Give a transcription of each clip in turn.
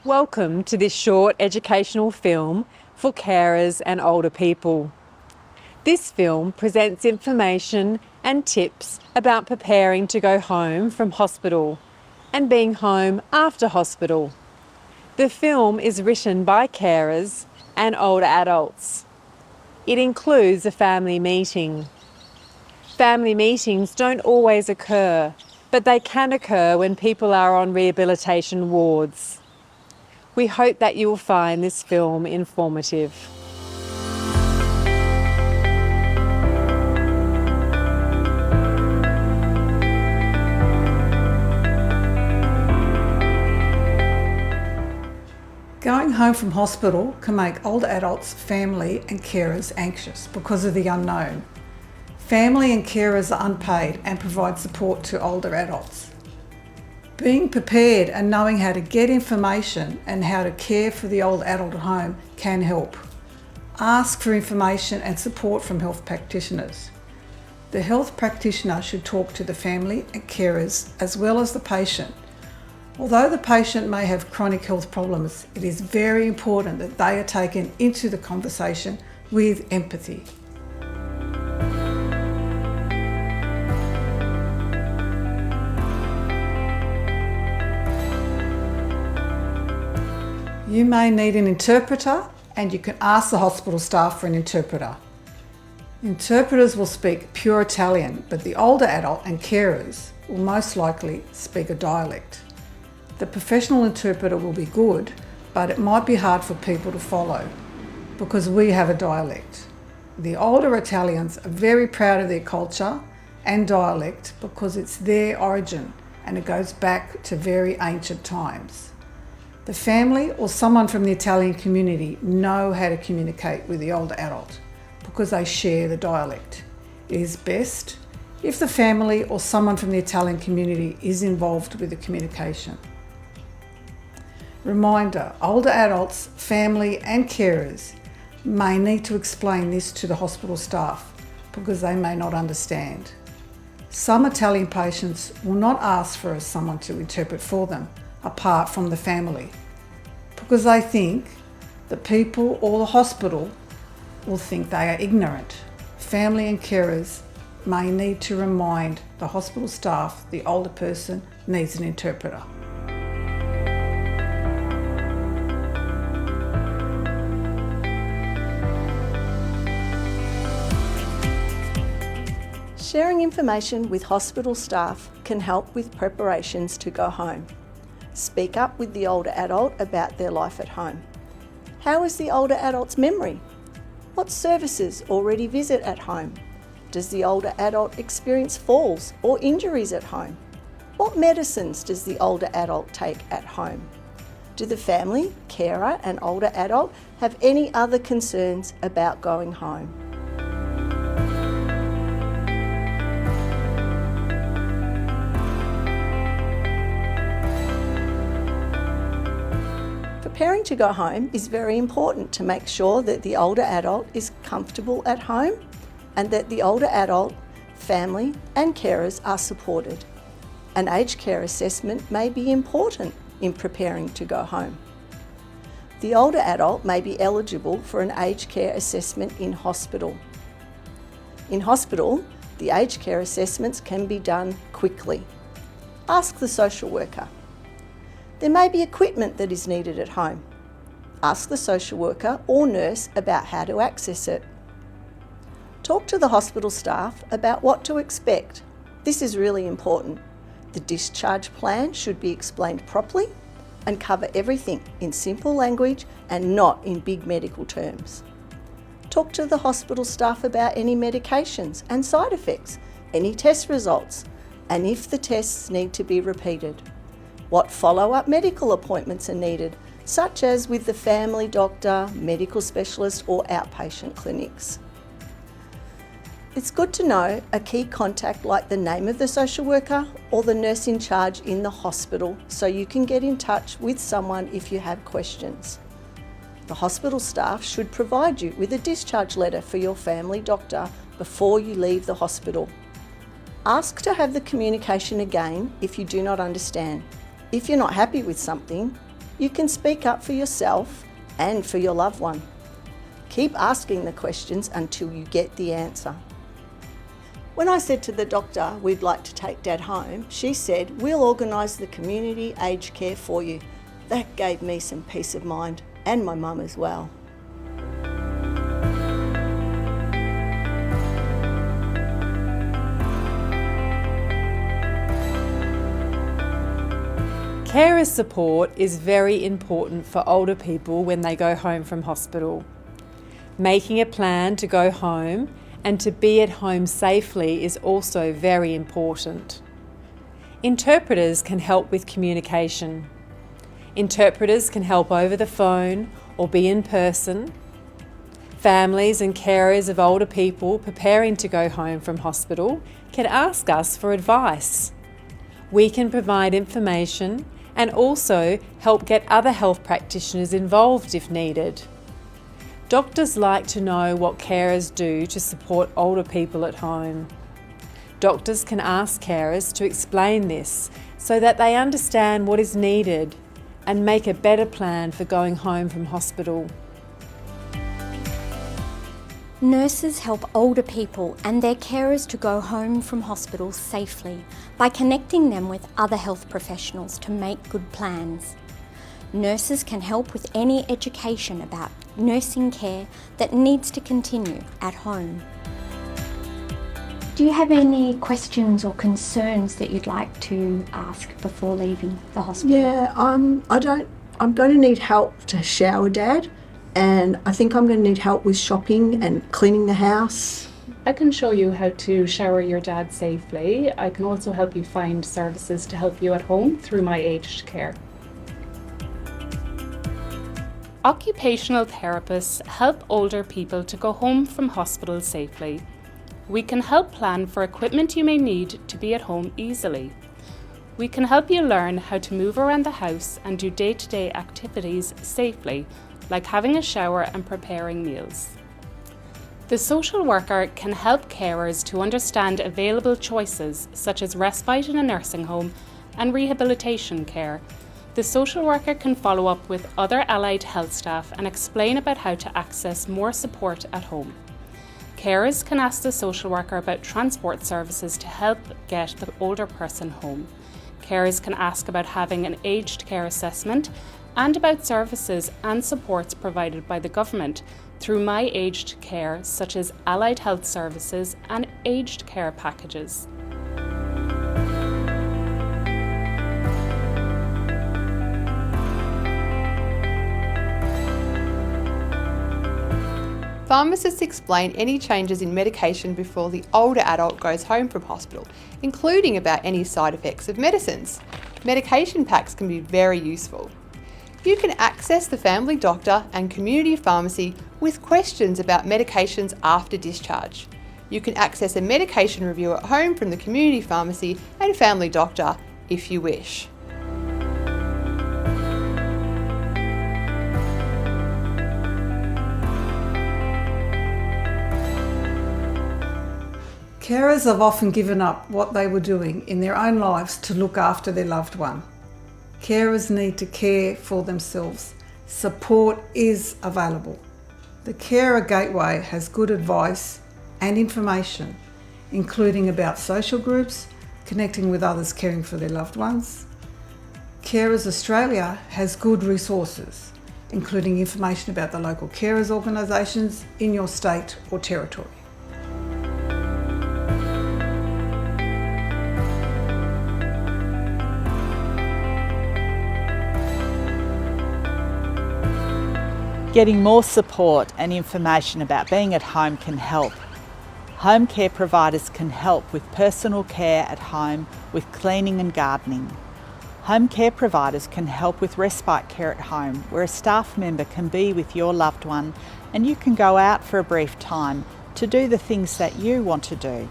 Welcome to this short educational film for carers and older people. This film presents information and tips about preparing to go home from hospital and being home after hospital. The film is written by carers and older adults. It includes a family meeting. Family meetings don't always occur, but they can occur when people are on rehabilitation wards. We hope that you will find this film informative. Going home from hospital can make older adults, family and carers anxious because of the unknown. Family and carers are unpaid and provide support to older adults. Being prepared and knowing how to get information and how to care for the old adult at home can help. Ask for information and support from health practitioners. The health practitioner should talk to the family and carers as well as the patient. Although the patient may have chronic health problems, it is very important that they are taken into the conversation with empathy. You may need an interpreter, and you can ask the hospital staff for an interpreter. Interpreters will speak pure Italian, but the older adult and carers will most likely speak a dialect. The professional interpreter will be good, but it might be hard for people to follow because we have a dialect. The older Italians are very proud of their culture and dialect because it's their origin and it goes back to very ancient times. The family or someone from the Italian community know how to communicate with the older adult because they share the dialect. It is best if the family or someone from the Italian community is involved with the communication. Reminder, older adults, family and carers may need to explain this to the hospital staff because they may not understand. Some Italian patients will not ask for someone to interpret for them apart from the family because they think the people or the hospital will think they are ignorant. Family and carers may need to remind the hospital staff the older person needs an interpreter. Sharing information with hospital staff can help with preparations to go home. Speak up with the older adult about their life at home. How is the older adult's memory? What services already visit at home? Does the older adult experience falls or injuries at home? What medicines does the older adult take at home? Do the family, carer and older adult have any other concerns about going home? Preparing to go home is very important to make sure that the older adult is comfortable at home and that the older adult, family and carers are supported. An aged care assessment may be important in preparing to go home. The older adult may be eligible for an aged care assessment in hospital. In hospital, the aged care assessments can be done quickly. Ask the social worker. There may be equipment that is needed at home. Ask the social worker or nurse about how to access it. Talk to the hospital staff about what to expect. This is really important. The discharge plan should be explained properly and cover everything in simple language and not in big medical terms. Talk to the hospital staff about any medications and side effects, any test results, and if the tests need to be repeated. What follow-up medical appointments are needed, such as with the family doctor, medical specialist or outpatient clinics. It's good to know a key contact like the name of the social worker or the nurse in charge in the hospital so you can get in touch with someone if you have questions. The hospital staff should provide you with a discharge letter for your family doctor before you leave the hospital. Ask to have the communication again if you do not understand. If you're not happy with something, you can speak up for yourself and for your loved one. Keep asking the questions until you get the answer. When I said to the doctor we'd like to take Dad home, she said, "We'll organise the community aged care for you." That gave me some peace of mind, and my mum as well. Carer support is very important for older people when they go home from hospital. Making a plan to go home and to be at home safely is also very important. Interpreters can help with communication. Interpreters can help over the phone or be in person. Families and carers of older people preparing to go home from hospital can ask us for advice. We can provide information and also help get other health practitioners involved if needed. Doctors like to know what carers do to support older people at home. Doctors can ask carers to explain this so that they understand what is needed and make a better plan for going home from hospital. Nurses help older people and their carers to go home from hospital safely by connecting them with other health professionals to make good plans. Nurses can help with any education about nursing care that needs to continue at home. Do you have any questions or concerns that you'd like to ask before leaving the hospital? Yeah, I'm going to need help to shower Dad, and I think I'm going to need help with shopping and cleaning the house. I can show you how to shower your dad safely. I can also help you find services to help you at home through my aged care. Occupational therapists help older people to go home from hospital safely. We can help plan for equipment you may need to be at home easily. We can help you learn how to move around the house and do day-to-day activities safely, like having a shower and preparing meals. The social worker can help carers to understand available choices such as respite in a nursing home and rehabilitation care. The social worker can follow up with other allied health staff and explain about how to access more support at home. Carers can ask the social worker about transport services to help get the older person home. Carers can ask about having an aged care assessment and about services and supports provided by the government through My Aged Care, such as allied health services and aged care packages. Pharmacists explain any changes in medication before the older adult goes home from hospital, including about any side effects of medicines. Medication packs can be very useful. You can access the family doctor and community pharmacy with questions about medications after discharge. You can access a medication review at home from the community pharmacy and family doctor if you wish. Carers have often given up what they were doing in their own lives to look after their loved one. Carers need to care for themselves. Support is available. The Carer Gateway has good advice and information, including about social groups, connecting with others caring for their loved ones. Carers Australia has good resources, including information about the local carers organisations in your state or territory. Getting more support and information about being at home can help. Home care providers can help with personal care at home, with cleaning and gardening. Home care providers can help with respite care at home, where a staff member can be with your loved one and you can go out for a brief time to do the things that you want to do.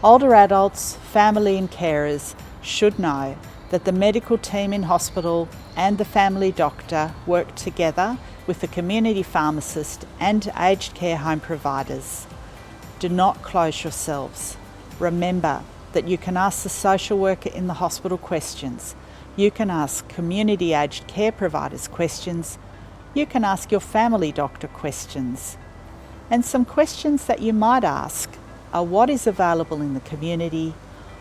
Older adults, family and carers should know that the medical team in hospital and the family doctor work together with the community pharmacist and aged care home providers. Do not close yourselves. Remember that you can ask the social worker in the hospital questions. You can ask community aged care providers questions. You can ask your family doctor questions. And some questions that you might ask are: what is available in the community?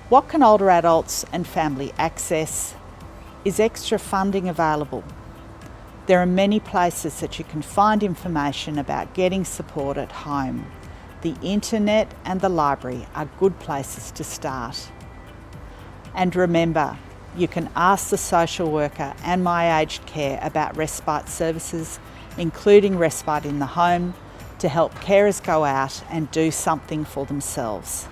What can older adults and family access? Is extra funding available? There are many places that you can find information about getting support at home. The internet and the library are good places to start. And remember, you can ask the social worker and My Aged Care about respite services, including respite in the home, to help carers go out and do something for themselves.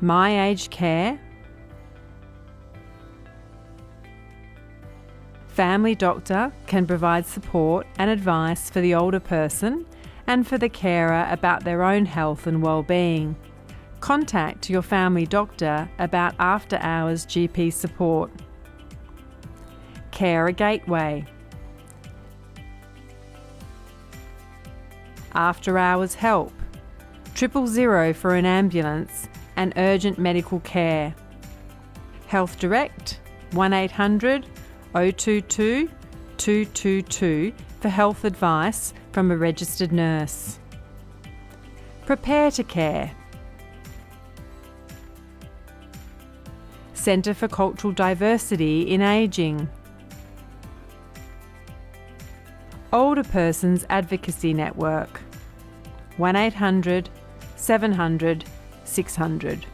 My Aged Care, Family Doctor can provide support and advice for the older person and for the carer about their own health and well-being. Contact your family doctor about after-hours GP support. Carer Gateway, after-hours help, 000 for an ambulance and urgent medical care. Health Direct, 1800 022 222 for health advice from a registered nurse. Prepare to Care, Centre for Cultural Diversity in Ageing. Older Persons Advocacy Network, 1800 700 600.